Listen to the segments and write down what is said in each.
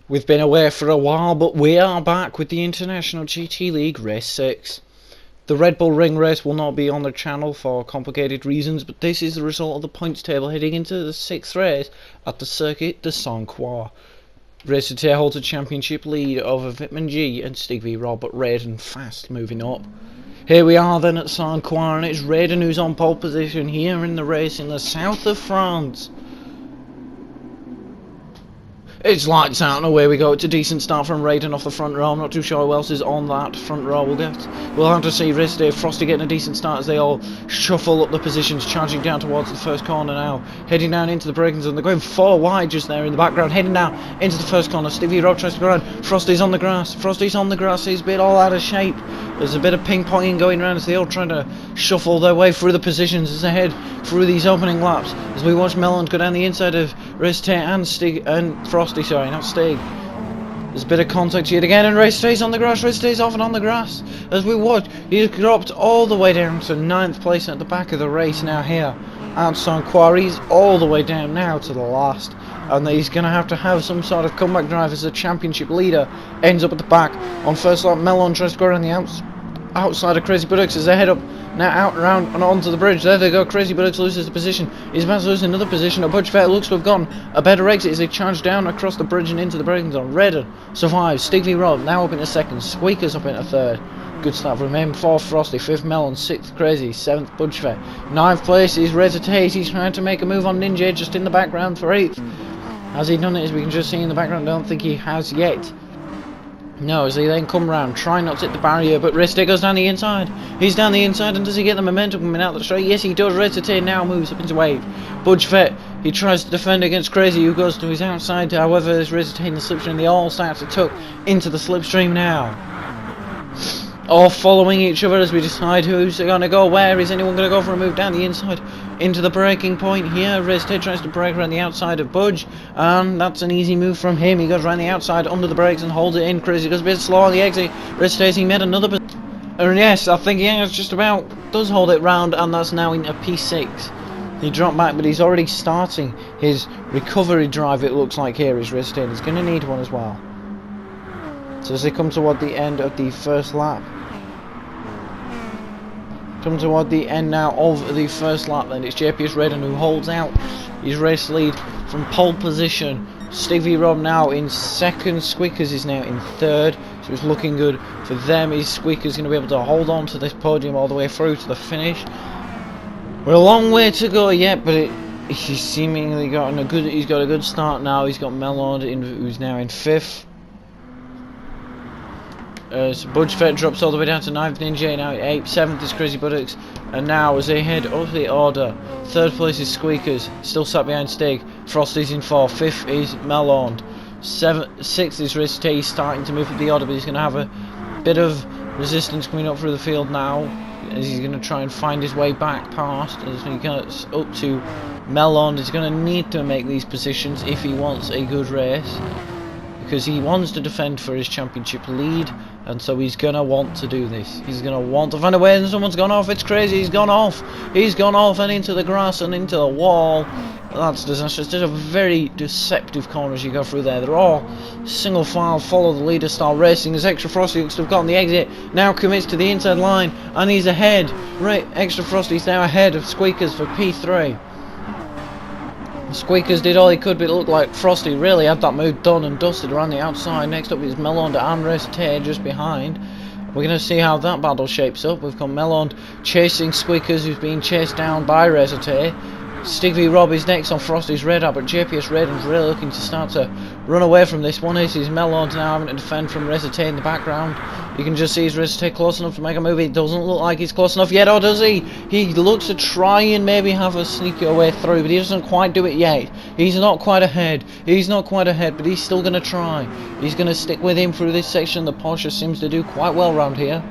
We've been away for a while, but we are back with the International GT League Race 6. The Red Bull Ring race will not be on the channel for complicated reasons, but this is the result of the points table heading into the 6th race at the Circuit de Sainte Croix. Race today holds a championship lead over Vitman G and Stig V Rob, but Raiden fast moving up. Here we are then at Sainte Croix, and it's Raiden who's on pole position here in the race in the south of France. It's lights out and away we go. It's a decent start from Raiden off the front row. I'm not too sure who else is on that front row. We'll have to see. Race day, Frosty getting a decent start as they all shuffle up the positions, charging down towards the first corner now, heading down into the braking zone. They're going 4 wide just there in the background, heading down into the first corner. Stevie Rob tries to go around. Frosty's on the grass. He's a bit all out of shape. There's a bit of ping-ponging going around as they all try to shuffle their way through the positions as they head through these opening laps. As we watch Melon go down the inside of Race and Stig and Frosty. Sorry, not Stig. There's a bit of contact yet again, and Race stays on the grass. Race stays off and on the grass. As we watch, he's dropped all the way down to 9th place at the back of the race now here at Sainte Croix. He's all the way down now to the last, and he's going to have some sort of comeback drive as the championship leader ends up at the back. On first lap, Melon tries to go around the outside of Crazy Buttocks as they head up now out around and onto the bridge. There they go. Crazy Buttocks loses the position. He's about to lose another position. A Budge Vet looks to have gotten a better exit as they charge down across the bridge and into the braking zone. Raiden survives. Stigley Rob now up into 2nd. Squeakers up into 3rd. Good start from him. 4th Frosty. 5th Melon. 6th Crazy. 7th Budge Vet. 9th place is Razor Tate. He's trying to make a move on Ninja just in the background for 8th. Has he done it? As we can just see in the background, I don't think he has yet. No, as they then come round, try not to hit the barrier, but Reste goes down the inside. He's down the inside, and does he get the momentum coming out the straight? Yes, he does. Reste now moves up into wave. Budge Vet, he tries to defend against Crazy, who goes to his outside. However, there's Reste in the slipstream. They all start to tuck into the slipstream now. All following each other as we decide who's going to go where. Is anyone going to go for a move down the inside into the braking point here? Reste tries to brake around the outside of Budge, and that's an easy move from him. He goes around the outside under the brakes and holds it in. Crazy goes a bit slow on the exit. Reste, he made another and yes, I think he just about does hold it round, and that's now into P6. He dropped back, but he's already starting his recovery drive, it looks like here is Reste. He's going to need one as well. So as they come toward the end of the first lap, toward the end now of the first lap, then it's JPS Raiden who holds out his race lead from pole position. Stevie Rob now in 2nd, Squeakers is now in 3rd, so it's looking good for them. Is Squeakers going to be able to hold on to this podium all the way through to the finish? We're a long way to go yet, but he's seemingly got a good start now. He's got Melon who's now in 5th. So Budge Vet drops all the way down to 9th, Ninja now at 8th, 7th is Crazy Buttocks, and now as they head up the order, 3rd place is Squeakers, still sat behind Stig. Frosty's in 4th, 5th is Melon, 6th is Riste. He's starting to move up the order, but he's going to have a bit of resistance coming up through the field now, as he's going to try and find his way back past, as he gets up to Melon. He's going to need to make these positions if he wants a good race, because he wants to defend for his championship lead, and so he's going to want to do this. He's going to want to find a way, and someone's gone off. It's Crazy. He's gone off and into the grass and into the wall. That's disastrous. There's a very deceptive corner as you go through there. They're all single file, follow the leader style racing, as Extra Frosty looks to have gotten the exit. Now commits to the inside line, and he's ahead. Right, Extra Frosty's now ahead of Squeakers for P3. Squeakers did all he could, but it looked like Frosty really had that move done and dusted around the outside. Next up is Melon and Reste just behind. We're going to see how that battle shapes up. We've got Melon chasing Squeakers, who's being chased down by Reste. Stigvy Rob is next on Frosty's radar, but JPS Raiden's really looking to start to run away from this one. This is Melon now having to defend from Reste in the background. You can just see his Reste close enough to make a move. It doesn't look like he's close enough yet, or does he? He looks to try and maybe have a sneaky way through, but he doesn't quite do it yet. He's not quite ahead, but he's still going to try. He's going to stick with him through this section. The Porsche seems to do quite well around here.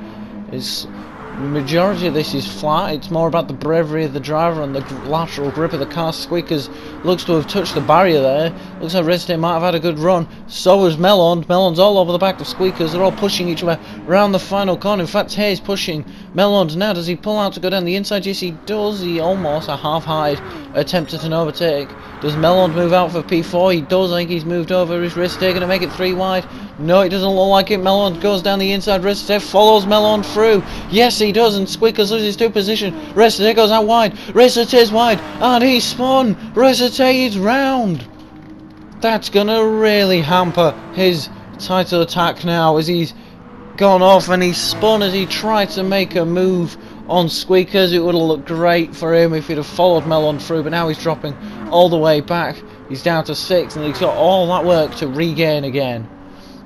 majority of this is flat. It's more about the bravery of the driver and the lateral grip of the car. Squeakers looks to have touched the barrier there. Looks like Resite might have had a good run. So has Melon. Melon's all over the back of Squeakers. They're all pushing each other around the final corner. In fact, Hayes pushing Melon now. Does he pull out to go down the inside? Yes, he does. He almost, a half-hide attempt at an overtake. Does Melon move out for P4? He does. I think he's moved over. Is Resite going to make it 3 wide? No, it doesn't look like it. Melon goes down the inside. Resite follows Melon through. Yes, he does, and Squeakers loses 2 position. Resite goes out wide. Resite's wide, and he spun. Resite is round. That's gonna really hamper his title attack now, as he's gone off and he's spun as he tried to make a move on Squeakers. It would have looked great for him if he'd have followed Melon through, but now he's dropping all the way back. He's down to 6, and he's got all that work to regain again.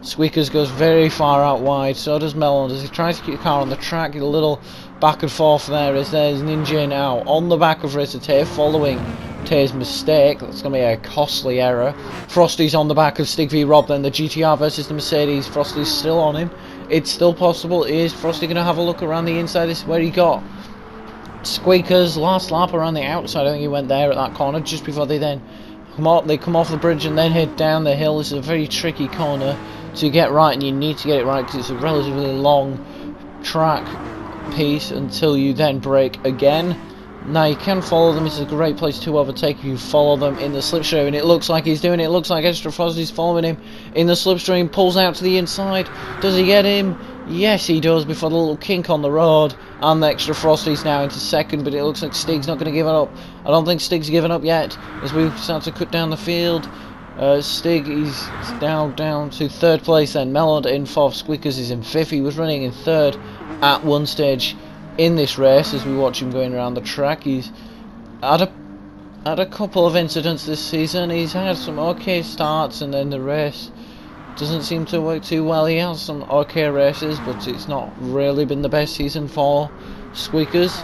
Squeakers goes very far out wide, so does Melon as he tries to keep the car on the track. A little back and forth there as there's Ninja now on the back of Resite following Tay's mistake. That's going to be a costly error. Frosty's on the back of Stig v Rob, then the GTR versus the Mercedes. Frosty's still on him. It's still possible. Is Frosty going to have a look around the inside? This is where he got Squeakers last lap around the outside. I think he went there at that corner just before they then come off. They come off the bridge and then head down the hill. This is a very tricky corner to get right, and you need to get it right because it's a relatively long track piece until you then brake again. Now you can follow them. It's a great place to overtake if you follow them in the slipstream, and it looks like he's doing it. It looks like Extra Frosty's following him in the slipstream, pulls out to the inside. Does he get him? Yes, he does, before the little kink on the road, and the Extra Frosty's now into second, but it looks like Stig's not going to give it up. I don't think Stig's given up yet as we start to cut down the field. Stig is down to 3rd place, then Melon in 4th, Squeakers is in 5th. He was running in 3rd at one stage in this race as we watch him going around the track. He's had a couple of incidents this season. He's had some okay starts, and then the race doesn't seem to work too well. He has some okay races, but it's not really been the best season for Squeakers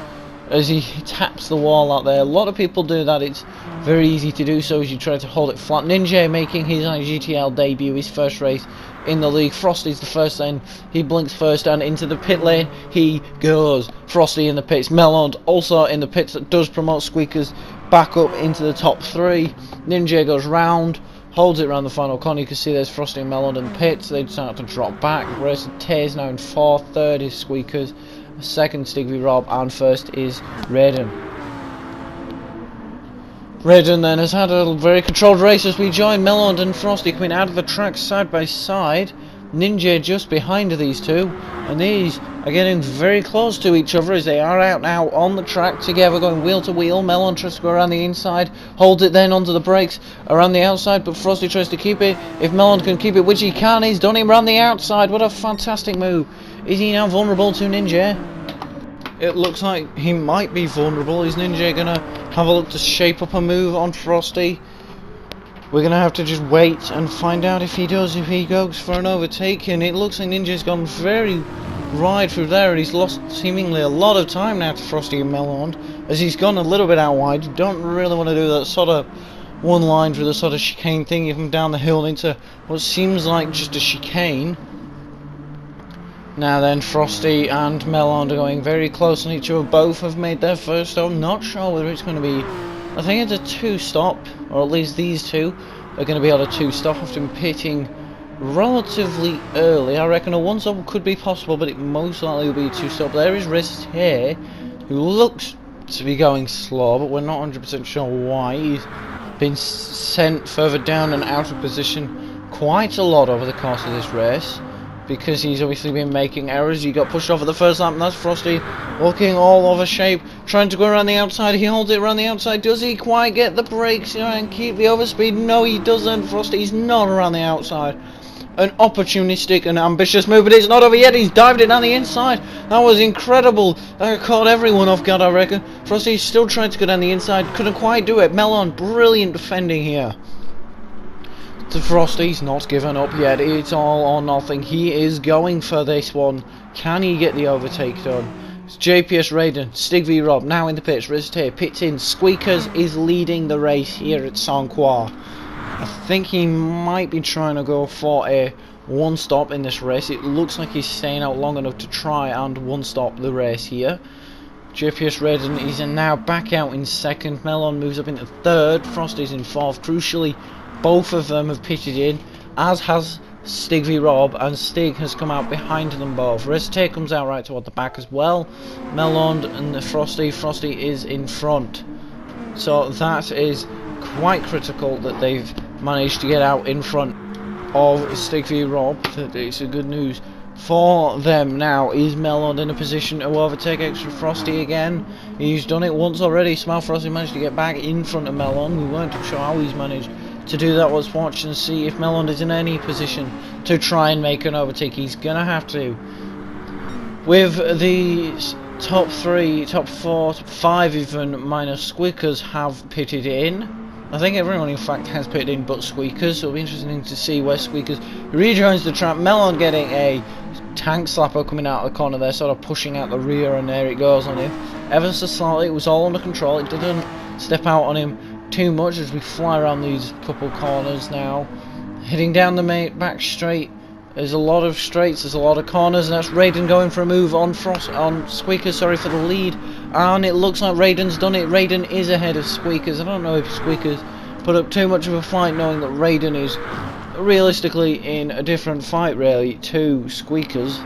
as he taps the wall out there. A lot of people do that. It's very easy to do so as you try to hold it flat. Ninja making his IGTL debut, his first race in the league. Frosty's the first, then he blinks first and into the pit lane he goes. Frosty in the pits. Melon also in the pits. That does promote Squeakers back up into the top 3. Ninja goes round, holds it around the final corner. You can see there's Frosty and Melon in the pits. They start to drop back. Race Tay's now in 4th. 3rd is Squeakers. 2nd Stig v Rob, and 1st is Raiden. Raiden then has had a very controlled race as we join Melon and Frosty coming out of the track side by side. Ninja just behind these two, and these are getting very close to each other as they are out now on the track together, going wheel to wheel. Melon tries to go around the inside, holds it then onto the brakes around the outside, but Frosty tries to keep it. If Melon can keep it, which he can, he's done him around the outside. What a fantastic move. Is he now vulnerable to Ninja? It looks like he might be vulnerable. Is Ninja gonna have a look to shape up a move on Frosty? We're gonna have to just wait and find out if he does, if he goes for an overtake. And it looks like Ninja's gone very wide through there, and he's lost seemingly a lot of time now to Frosty and Melon as he's gone a little bit out wide. You don't really want to do that sort of one line through the sort of chicane thing, even down the hill into what seems like just a chicane. Now then, Frosty and Melon are going very close on each other. Both have made their first stop. Not sure whether it's going to be... I think it's a 2-stop, or at least these two are going to be on a 2-stop after pitting relatively early. I reckon a 1-stop could be possible, but it most likely will be a 2-stop. There is Riz here, who looks to be going slow, but we're not 100% sure why. He's been sent further down and out of position quite a lot over the course of this race, because he's obviously been making errors. He got pushed off at the first lap, and that's Frosty walking all over shape, trying to go around the outside. He holds it around the outside. Does he quite get the brakes and keep the overspeed? No, he doesn't. Frosty's not around the outside. An opportunistic and ambitious move, but it's not over yet. He's dived it down the inside. That was incredible. That caught everyone off guard, I reckon. Frosty's still trying to go down the inside. Couldn't quite do it. Melon, brilliant defending here. To Frosty's not given up yet. It's all or nothing. He is going for this one. Can he get the overtake done? It's JPS Raiden, Stig v Rob, now in the pits. Resite pits in. Squeakers is leading the race here at Sainte Croix. I think he might be trying to go for a one-stop in this race. It looks like he's staying out long enough to try and one-stop the race here. JPS Raiden is now back out in second. Melon moves up into third. Frosty's in fourth. Crucially, both of them have pitted in, as has Stig v Rob, and Stig has come out behind them both. Resate comes out right toward the back as well. Melon and Frosty is in front. So that is quite critical that they've managed to get out in front of Stig v Rob. It's a good news for them. Now is Melon in a position to overtake Extra Frosty again. He's done it once already. Smile Frosty managed to get back in front of Melon. We weren't too sure how he's managed to do that. Let's watch and see if Melon is in any position to try and make an overtake. He's gonna have to. With the top 3, top 4, top 5 even, minus Squeakers have pitted in. I think everyone in fact has pitted in but Squeakers, so it'll be interesting to see where Squeakers rejoins the trap. Melon getting a tank slapper coming out of the corner there, sort of pushing out the rear, and there it goes on him. Ever so slightly, it was all under control. It didn't step out on him too much as we fly around these couple corners now. Heading down the back straight. There's a lot of straights, there's a lot of corners, and that's Raiden going for a move on Squeakers, sorry, for the lead. And it looks like Raiden's done it. Raiden is ahead of Squeakers. I don't know if Squeakers put up too much of a fight, knowing that Raiden is realistically in a different fight really to Squeakers.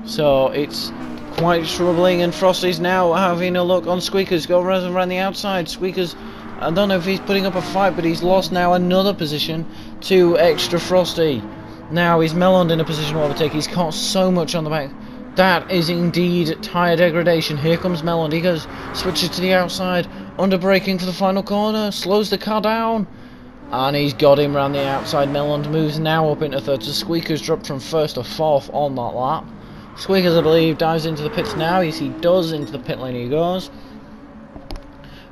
So it's quite troubling, and Frosty's now having a look on Squeakers. Go around the outside. Squeakers, I don't know if he's putting up a fight, but he's lost now another position to Extra Frosty. Now is Melon in a position to overtake. He's caught so much on the back. That is indeed tyre degradation. Here comes Melon. He goes, switches to the outside, under braking for the final corner, slows the car down, and he's got him around the outside. Melon moves now up into third. So Squeakers dropped from first to fourth on that lap. Squeakers, I believe, dives into the pits now. Yes, he does. Into the pit lane he goes.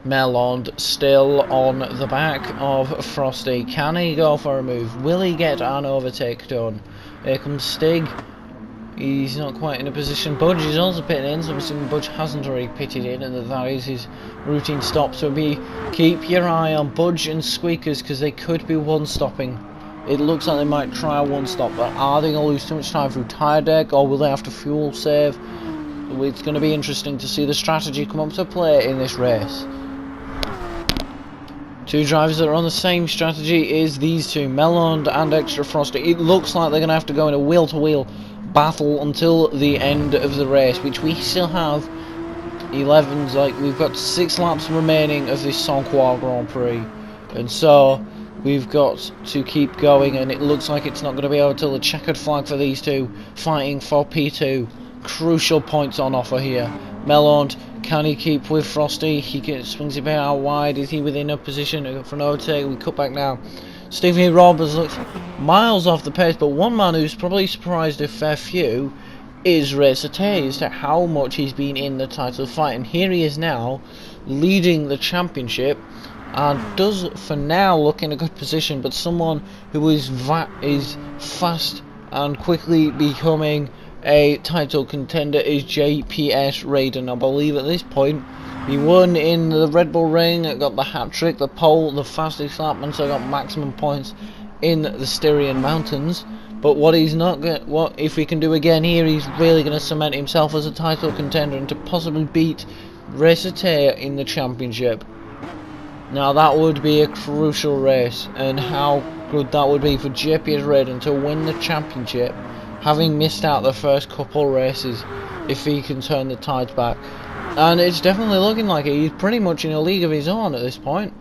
Melon still on the back of Frosty. Can he go for a move? Will he get an overtake done? Here comes Stig. He's not quite in a position. Budge is also pitting in, so I'm assuming Budge hasn't already pitted in, and that is his routine stop. So keep your eye on Budge and Squeakers, because they could be one-stopping. It looks like they might try a one-stop, but are they going to lose too much time through tyre deck, or will they have to fuel save? It's going to be interesting to see the strategy come up to play in this race. Two drivers that are on the same strategy is these two, Melon and Extra Frosty. It looks like they're going to have to go in a wheel-to-wheel battle until the end of the race, which we still have 11s, like we've got 6 laps remaining of this Sainte Croix Grand Prix, and so we've got to keep going, and it looks like it's not going to be over till the checkered flag for these two fighting for P2. Crucial points on offer here. Melon, can he keep with Frosty? He swings it back out wide. Is he within a position for an overtake? We cut back now. Stevie Roberts looks miles off the pace, but one man who's probably surprised a fair few is Resate as to how much he's been in the title fight, and here he is now leading the championship and does for now look in a good position, but someone who is fast and quickly becoming a title contender is JPS Raiden. I believe at this point he won in the Red Bull Ring, got the hat trick, the pole, the fastest lap, and so got maximum points in the Styrian Mountains. But what he's not going, what if he can do again here, he's really going to cement himself as a title contender and to possibly beat Resate in the championship. Now that would be a crucial race, and how good that would be for JPS Raiden to win the championship, having missed out the first couple races, if he can turn the tides back. And it's definitely looking like it. He's pretty much in a league of his own at this point.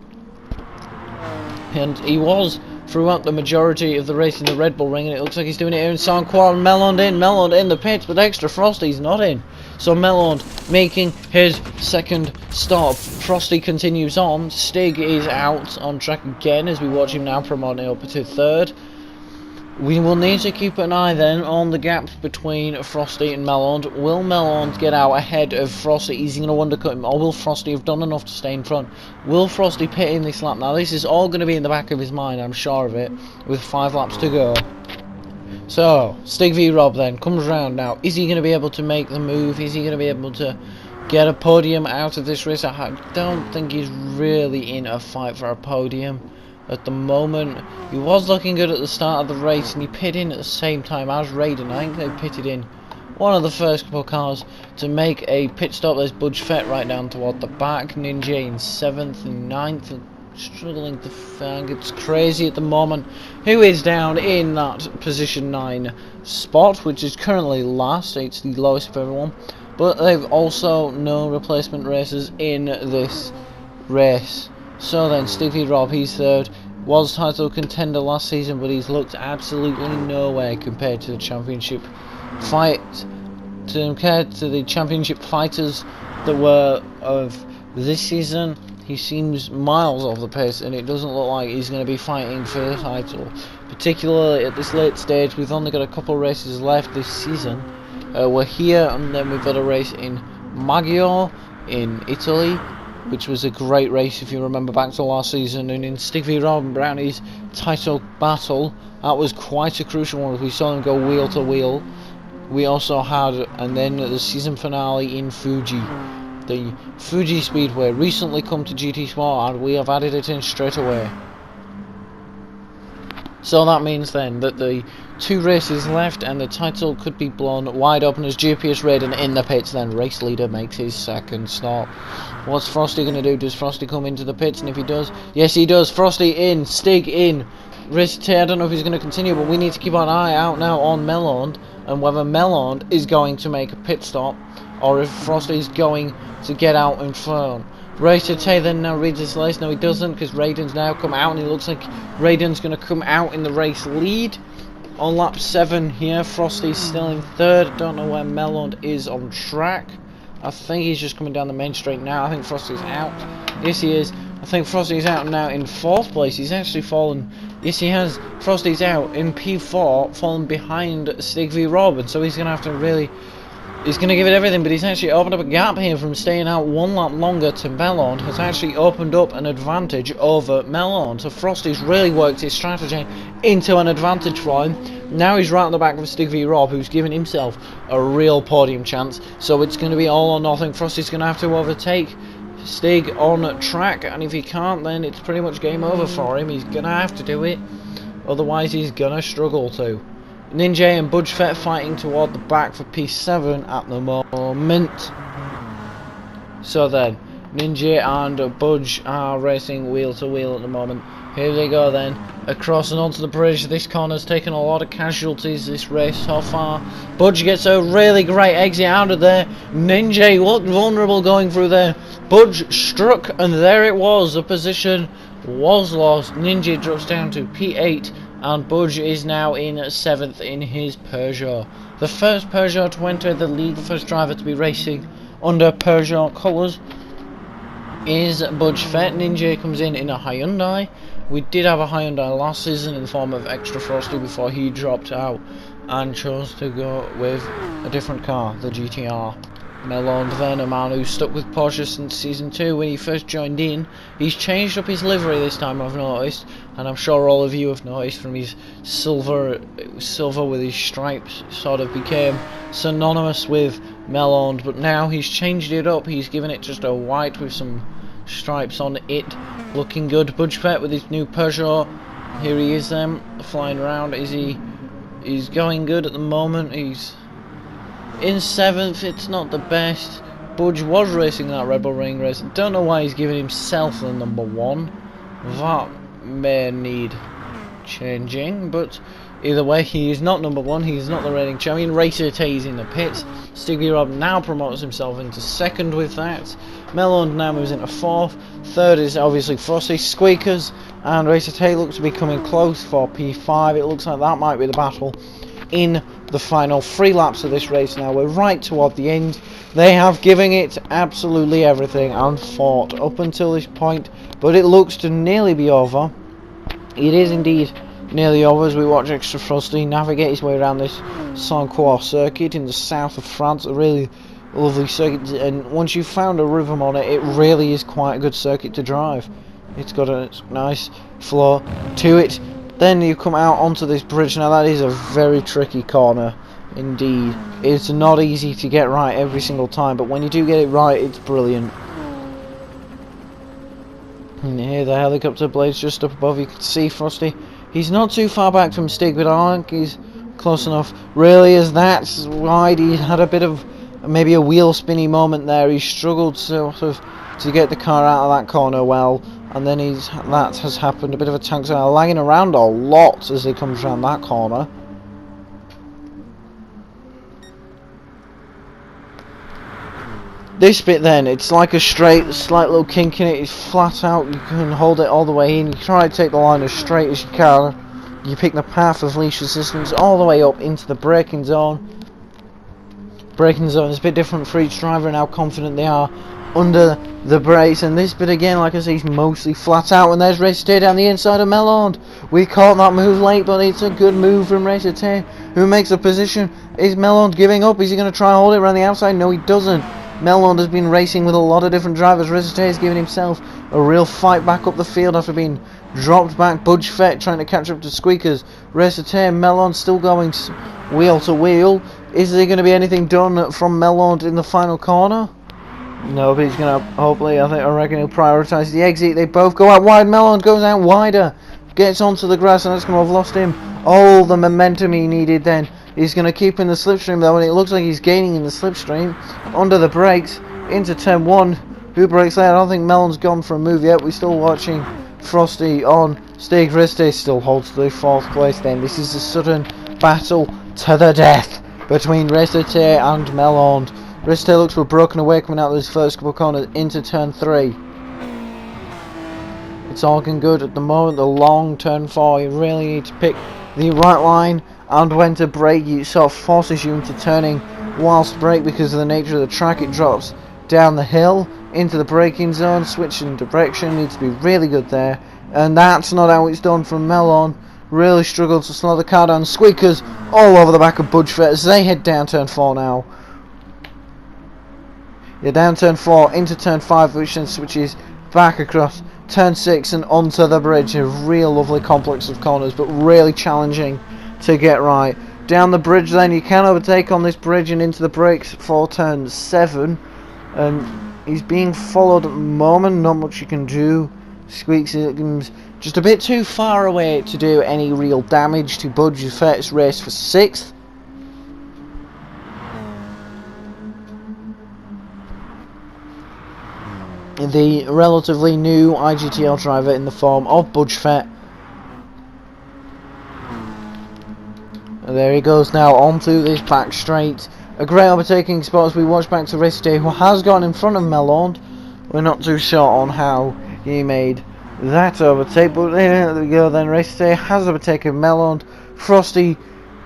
And he was throughout the majority of the race in the Red Bull Ring, and it looks like he's doing it here in Sainte Croix. Melon in the pits, but Extra Frosty's not in. So Melon making his second stop. Frosty continues on. Stig is out on track again as we watch him now promoting up to third. We will need to keep an eye then on the gaps between Frosty and Melon. Will Melon get out ahead of Frosty? Is he going to undercut him, or will Frosty have done enough to stay in front? Will Frosty pit in this lap? Now this is all going to be in the back of his mind, I'm sure of it, with 5 laps to go. So, Stig v Rob then comes round now. Is he going to be able to make the move? Is he going to be able to get a podium out of this race? I don't think he's really in a fight for a podium. at the moment. He was looking good at the start of the race, and he pitted in at the same time as Raiden. I think they pitted in one of the first couple of cars to make a pit stop. There's Budge Fett right down toward the back. Ninja in 7th and 9th, and struggling to find. It's crazy at the moment. Who is down in that position 9 spot, which is currently last. It's the lowest of everyone. But they've also no replacement racers in this race. So then, Stevie Rob, he's 3rd. Was title contender last season, but he's looked absolutely nowhere compared to the championship fight. Compared to the championship fighters that were of this season, he seems miles off the pace, and it doesn't look like he's going to be fighting for the title. Particularly at this late stage, we've only got a couple races left this season. We're here, and then we've got a race in Maggiore in Italy, which was a great race if you remember back to last season, and in Stevie Rob and Brownie's title battle, that was quite a crucial one. We saw them go wheel to wheel. We also had, and then the season finale in Fuji. The Fuji Speedway recently come to GT Sport, and we have added it in straight away. So that means then that the 2 races left and the title could be blown wide open as GPS Raiden in the pits. Then race leader makes his 2nd stop. What's Frosty going to do? Does Frosty come into the pits? And if he does, yes he does. Frosty in, Stig in. Race I don't know if he's going to continue, but we need to keep an eye out now on Melond and whether Melond is going to make a pit stop or if Frosty's going to get out in front. Racer Tay then now reads his race. No, he doesn't, because Raiden's now come out, and it looks like Raiden's going to come out in the race lead on lap 7 here. Frosty's still in 3rd. Don't know where Melond is on track. I think he's just coming down the main straight now. I think Frosty's out. Yes, he is. I think Frosty's out now in 4th place. He's actually fallen. Yes, he has. Frosty's out in P4, fallen behind Stig V Rob, and so he's going to have to really... He's going to give it everything, but he's actually opened up a gap here from staying out 1 lap longer to Melond. Has actually opened up an advantage over Melond. So Frosty's really worked his strategy into an advantage for him. Now he's right on the back of Stig V Rob, who's given himself a real podium chance. So it's going to be all or nothing. Frosty's going to have to overtake Stig on track, and if he can't, then it's pretty much game over for him. He's going to have to do it, otherwise he's going to struggle to. Ninja and Budge Fett fighting toward the back for P7 at the moment. So then, Ninja and Budge are racing wheel to wheel at the moment. Here they go then, across and onto the bridge. This corner's taken a lot of casualties this race so far. Budge gets a really great exit out of there. Ninja looked vulnerable going through there. Budge struck, and there it was. The position was lost. Ninja drops down to P8. And Budge is now in 7th in his Peugeot. The first Peugeot to enter the league, the first driver to be racing under Peugeot colours, is Budge Fett. Ninja comes in a Hyundai. We did have a Hyundai last season in the form of Extra Frosty before he dropped out and chose to go with a different car, the GTR. Melond then, a man who's stuck with Porsche since season 2 when he first joined in. He's changed up his livery this time, I've noticed, and I'm sure all of you have noticed from his silver with his stripes sort of became synonymous with Melond, but now he's changed it up. He's given it just a white with some stripes on it, looking good. Budge Fett with his new Peugeot. Here he is then, flying around. He's going good at the moment. He's in 7th, it's not the best. Budge was racing that Red Bull Ring race. Don't know why he's giving himself the number 1. That may need changing, but either way, he is not number 1. He's not the reigning champion. Racer Tay is in the pits. Stevie Rob now promotes himself into 2nd with that. Melond now moves into 4th. 3rd is obviously Frosty, Squeakers, and Racer Tay looks to be coming close for P5. It looks like that might be the battle in the final 3 laps of this race. Now we're right toward the end. They have given it absolutely everything and fought up until this point, but it looks to nearly be over. It is indeed nearly over as we watch Extra Frosty navigate his way around this Sainte Croix circuit in the south of France. A really lovely circuit, and once you've found a rhythm on it, it really is quite a good circuit to drive. It's got a nice flow to it. Then you come out onto this bridge. Now that is a very tricky corner indeed. It's not easy to get right every single time, but when you do get it right, it's brilliant. And here Yeah, the helicopter blades just up above. You can see Frosty. He's not too far back from Stig, but I think he's close enough. Really, as that's wide, he had a bit of maybe a wheel spinny moment there. He struggled sort of to get the car out of that corner well, and then that has happened. A bit of a tank car lagging around a lot as he comes around that corner. This bit then, it's like a straight, slight little kink in it. It's flat out. You can hold it all the way in. You try to take the line as straight as you can. You pick the path of least resistance all the way up into the braking zone. Braking zone is a bit different for each driver and how confident they are under the brakes. And this bit again, like I say, is mostly flat out. And there's Racer down the inside of Melond. We caught that move late, but it's a good move from Racer, who makes a position. Is Melond giving up? Is he going to try and hold it around the outside? No, he doesn't. Melond has been racing with a lot of different drivers. Racer is giving himself a real fight back up the field after being dropped back. Budge Fett trying to catch up to Squeakers. Racer, Melond still going wheel to wheel. Is there going to be anything done from Melond in the final corner? No, but he's going to hopefully, I reckon he'll prioritise the exit. They both go out wide. Melond goes out wider. Gets onto the grass, and that's going to have lost him all the momentum he needed then. He's going to keep in the slipstream though, and it looks like he's gaining in the slipstream. Under the brakes, into turn 1. Who brakes there? I don't think Melon's gone for a move yet. We're still watching Frosty on. Stig Riste still holds the 4th place then. This is a sudden battle to the death between Riste and Melon. Riste looks to have broken away coming out of this first couple of corners into turn 3. It's all going good at the moment. The long turn 4, you really need to pick the right line and when to brake. It sort of forces you into turning whilst brake because of the nature of the track. It drops down the hill into the braking zone. Switching direction needs to be really good there, and that's not how it's done from Melon. Really struggled to slow the car down. Squeakers all over the back of Budge Fett as they head down turn 4 now. You're down turn 4 into turn 5, which then switches back across turn 6 and onto the bridge. A real lovely complex of corners, but really challenging to get right. Down the bridge then, you can overtake on this bridge and into the brakes for turn 7, and he's being followed at the moment. Not much you can do. Squeaks just a bit too far away to do any real damage to Budge Fett's race for 6th. The relatively new IGTL driver in the form of Budge Fett. There he goes now onto this back straight. A great overtaking spot as we watch back to Riste, who has gone in front of Melond. We're not too sure on how he made that overtake, but there we go then. Riste has overtaken Melond. Frosty,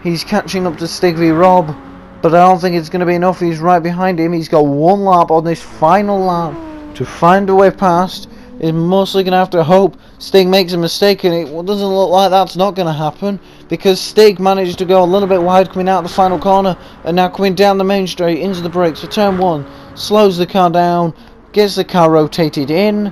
he's catching up to Stig v Rob, but I don't think it's going to be enough. He's right behind him. He's got one lap on this final lap to find a way past. He's mostly going to have to hope Stig makes a mistake, and it doesn't look like that's not going to happen, because Stig managed to go a little bit wide coming out the final corner, and now coming down the main straight into the brakes for turn 1. Slows the car down, gets the car rotated in,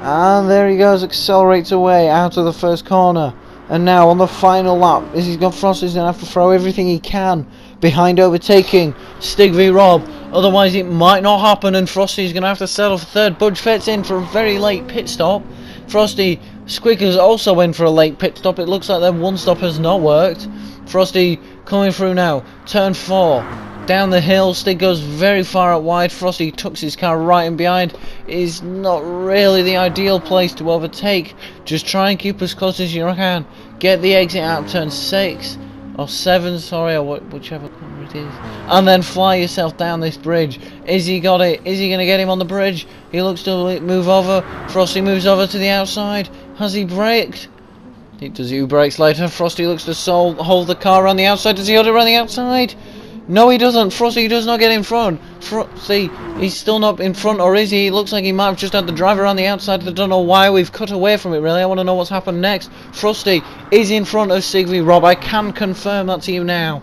and there he goes, accelerates away out of the first corner. And now on the final lap, as he's got Frosty's going to have to throw everything he can behind overtaking Stig v Rob, otherwise it might not happen, and Frosty's going to have to settle for 3rd. Budge Fett's in for a very late pit stop. Frosty, Squeakers also in for a late pit stop. It looks like their one stop has not worked. Frosty coming through now, turn 4, down the hill. Stig goes very far out wide. Frosty tucks his car right in behind. Is not really the ideal place to overtake. Just try and keep as close as you can. Get the exit out of turn 6 or 7, sorry, or whichever corner it is, and then fly yourself down this bridge. Is he got it? Is he going to get him on the bridge? He looks to move over. Frosty moves over to the outside. Has he braked? Does he brakes later? Frosty looks to hold the car around the outside. Does he hold it around the outside? No, he doesn't. Frosty does not get in front. Frosty, he's still not in front, or is he? It looks like he might have just had the driver on the outside. I don't know why we've cut away from it, really. I want to know what's happened next. Frosty is in front of Stig v Rob. I can confirm that to you now.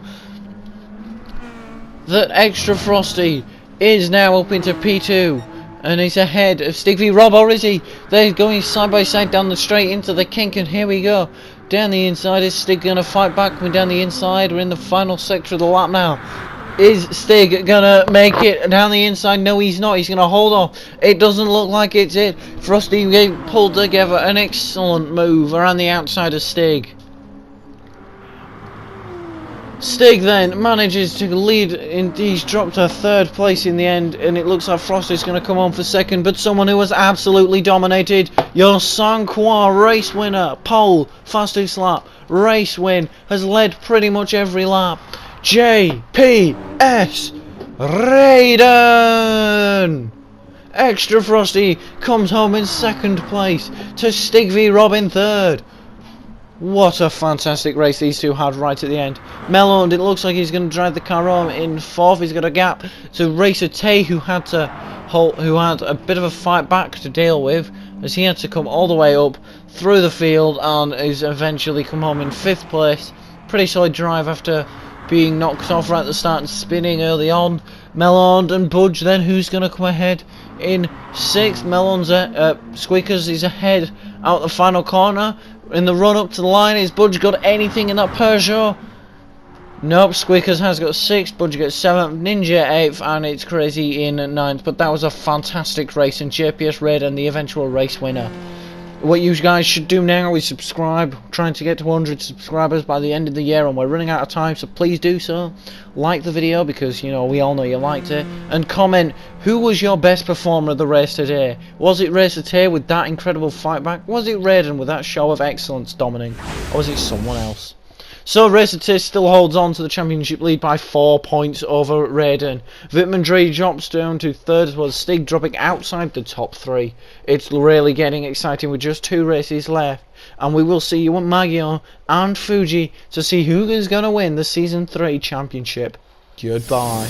That extra Frosty is now up into P2. And he's ahead of Stig v Rob, or is he? They're going side by side down the straight into the kink, and here we go. Down the inside, is Stig going to fight back? We're down the inside. We're in the final sector of the lap now. Is Stig gonna make it down the inside? No, he's not. He's gonna hold off. It doesn't look like it's it. Frosty pulled together an excellent move around the outside of Stig. Stig then manages to lead, he's dropped to 3rd place in the end, and it looks like Frosty's going to come on for 2nd, but someone who has absolutely dominated, your Sainte Croix race winner, pole, fastest lap, race win, has led pretty much every lap, JPS Raiden! Extra Frosty comes home in 2nd place to Stig v Rob in 3rd. What a fantastic race these two had right at the end. Melon, it looks like he's going to drive the car on in 4th. He's got a gap to Racer Tay, who had a bit of a fight back to deal with, as he had to come all the way up through the field and is eventually come home in 5th place. Pretty solid drive after being knocked off right at the start and spinning early on. Melon and Budge then, who's going to come ahead in 6th. Melon's Squeakers is ahead out the final corner. In the run up to the line, is Budge got anything in that Peugeot? Nope, Squeakers has got 6th, Budge gets 7th, Ninja 8th, and it's Crazy in 9th. But that was a fantastic race, and JPS Raiden, the eventual race winner. What you guys should do now is subscribe. I'm trying to get to 100 subscribers by the end of the year, and we're running out of time, so please do so. Like the video, because, you know, we all know you liked it. And comment, who was your best performer of the race today? Was it Racer Tay with that incredible fight back? Was it Raiden with that show of excellence dominating? Or was it someone else? So Racer Tay still holds on to the championship lead by 4 points over Raiden. Vitmandre drops down to 3rd, as well as Stig dropping outside the top 3. It's really getting exciting with just 2 races left. And we will see you at Magyar and Fuji to see who is going to win the Season 3 championship. Goodbye.